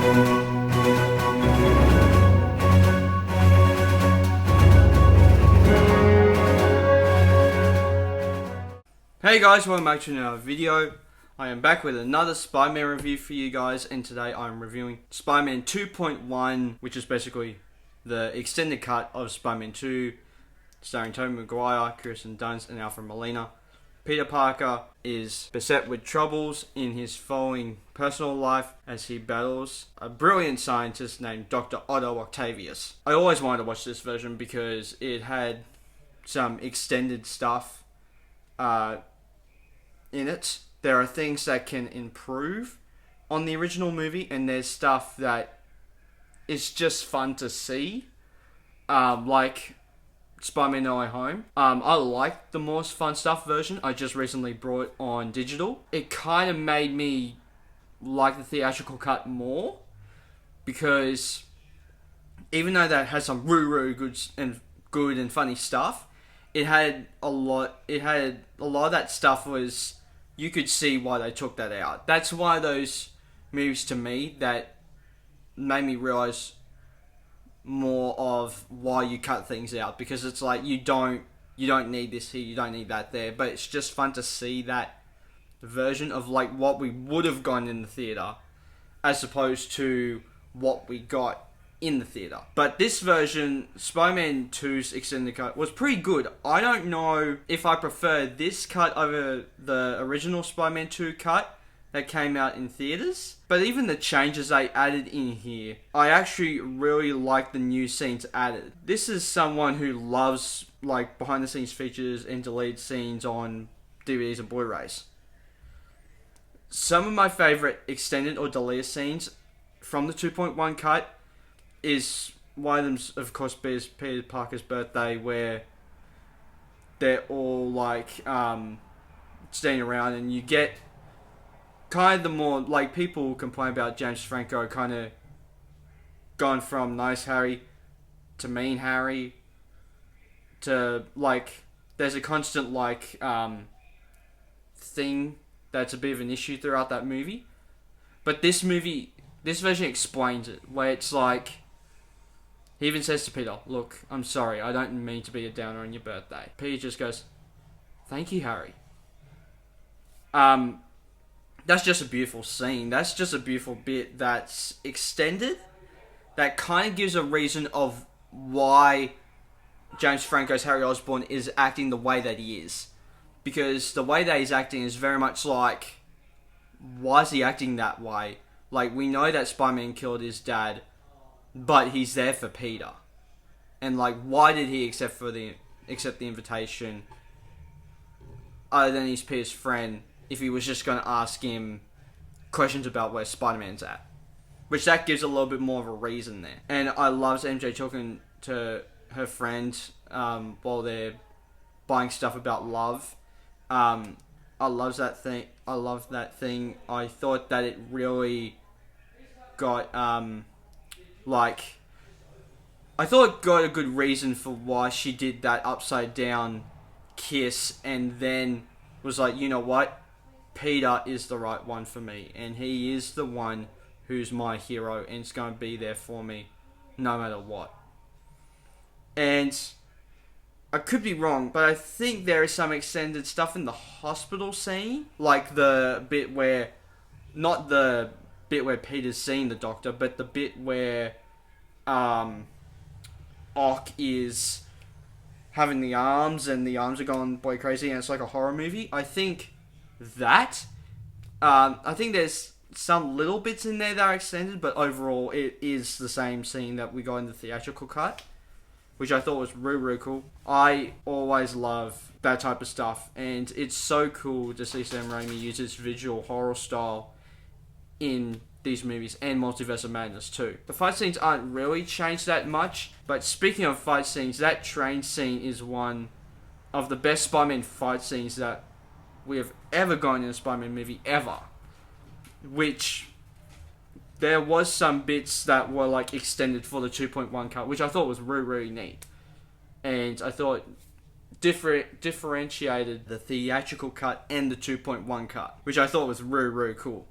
Hey guys, welcome back to another video. I am back with another Spider-Man review for you guys, and today I'm reviewing Spider-Man 2.1, which is basically the extended cut of Spider-Man 2, starring Tobey Maguire, Kirsten Dunst, and Alfred Molina. Peter Parker is beset with troubles in his following personal life as he battles a brilliant scientist named Dr. Otto Octavius. I always wanted to watch this version because it had some extended stuff in it. There are things that can improve on the original movie, and there's stuff that is just fun to see, like Spider-Man No Way Home. I like the more fun stuff version. I just recently brought on digital. It kind of made me like the theatrical cut more, because even though that has some really good and funny stuff, it had a lot of that stuff was, you could see why they took that out. That's one of those movies to me that made me realize more of why you cut things out, because it's like you don't need this here, you don't need that there, but it's just fun to see that version of like what we would have gone in the theater as opposed to what we got in the theater. But this version, Spider-Man 2's extended cut, was pretty good. I don't know if I prefer this cut over the original Spider-Man 2 cut that came out in theaters, but even the changes they added in here, I actually really like the new scenes added. This is someone who loves like behind the scenes features and deleted scenes on DVDs and Blu-rays. Some of my favorite extended or deleted scenes from the 2.1 cut is one of them, of course, Peter Parker's birthday, where they're all like standing around, and you get kind of the more like people complain about James Franco kind of gone from nice Harry to mean Harry to like there's a constant like thing that's a bit of an issue throughout that movie. But this version explains it, where it's like, he even says to Peter, "Look, I'm sorry, I don't mean to be a downer on your birthday." Peter just goes, "Thank you, Harry." That's just a beautiful scene. That's just a beautiful bit that's extended, that kind of gives a reason of why James Franco's Harry Osborn is acting the way that he is. Because the way that he's acting is very much like, why is he acting that way? Like, we know that Spider-Man killed his dad, but he's there for Peter. And like, why did he accept the invitation other than he's Peter's friend, if he was just going to ask him questions about where Spider-Man's at? Which that gives a little bit more of a reason there. And I love MJ talking to her friend while they're buying stuff about love. I love that thing. I thought that it really got I thought it got a good reason for why she did that upside down kiss, and then was like, you know what, Peter is the right one for me, and he is the one who's my hero, and it's going to be there for me no matter what. And I could be wrong, but I think there is some extended stuff in the hospital scene, like the bit where, not the bit where Peter's seeing the doctor, but the bit where Ock is having the arms, and the arms are going boy crazy, and it's like a horror movie. I think that, I think there's some little bits in there that are extended, but overall it is the same scene that we got in the theatrical cut, which I thought was really, really cool. I always love that type of stuff, and it's so cool to see Sam Raimi use his visual horror style in these movies, and Multiverse of Madness too. The fight scenes aren't really changed that much, but speaking of fight scenes, that train scene is one of the best Spider-Man fight scenes that we have ever gotten in a Spider-Man movie ever. Which, there was some bits that were like extended for the 2.1 cut, which I thought was really, really neat. And I thought differentiated the theatrical cut and the 2.1 cut, which I thought was really, really cool.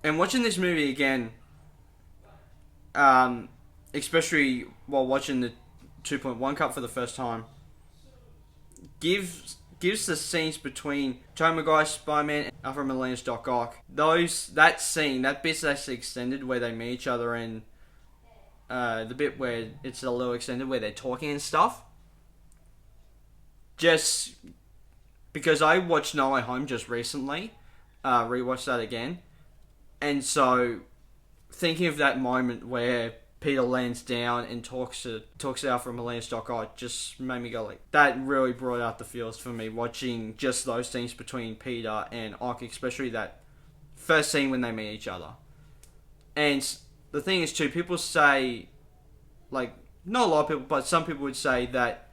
And watching this movie again, especially while watching the 2.1 cut for the first time, gives the scenes between Tobey Maguire Spider-Man and Alfred Molina's Doc Ock. That bit's actually extended where they meet each other, and the bit where it's a little extended where they're talking and stuff. Just because I watched No Way Home just recently, rewatched that again, and so thinking of that moment where Peter lands down and talks to Alfred Molina's Doc Ock just made me go like, that really brought out the feels for me watching just those scenes between Peter and Ock, especially that first scene when they meet each other. And the thing is too, people say, like, not a lot of people, but some people would say that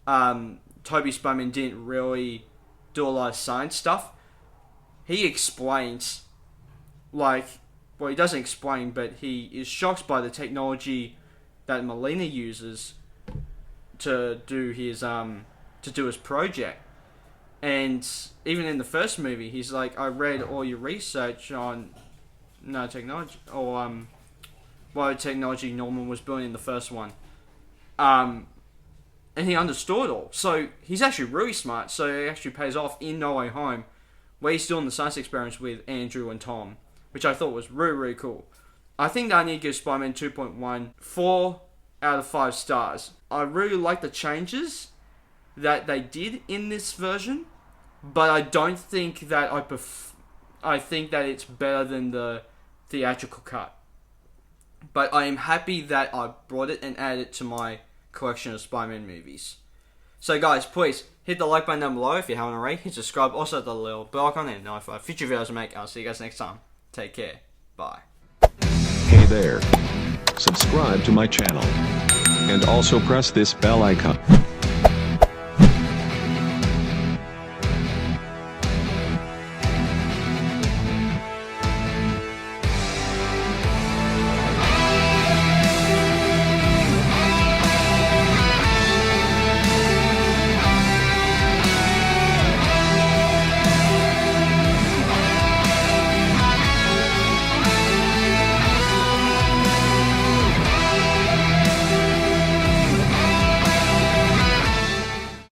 Tobey Spider-Man didn't really do a lot of science stuff. He explains, like, well, he doesn't explain, but he is shocked by the technology that Molina uses to do his project. And even in the first movie, he's like, I read all your research on nanotechnology, or what technology Norman was building in the first one. And he understood all. So he's actually really smart, so it actually pays off in No Way Home, where he's doing the science experiments with Andrew and Tom, which I thought was really, really cool. I think that I need to give Spider-Man 2.1 4 out of 5 stars. I really like the changes that they did in this version, but I don't think that I think that it's better than the theatrical cut. But I am happy that I brought it and added it to my collection of Spider-Man movies. So guys, please hit the like button down below if you haven't already. Hit subscribe, also the little bell icon, and notify future videos I make. I'll see you guys next time. Take care. Bye. Hey there. Subscribe to my channel. And also press this bell icon.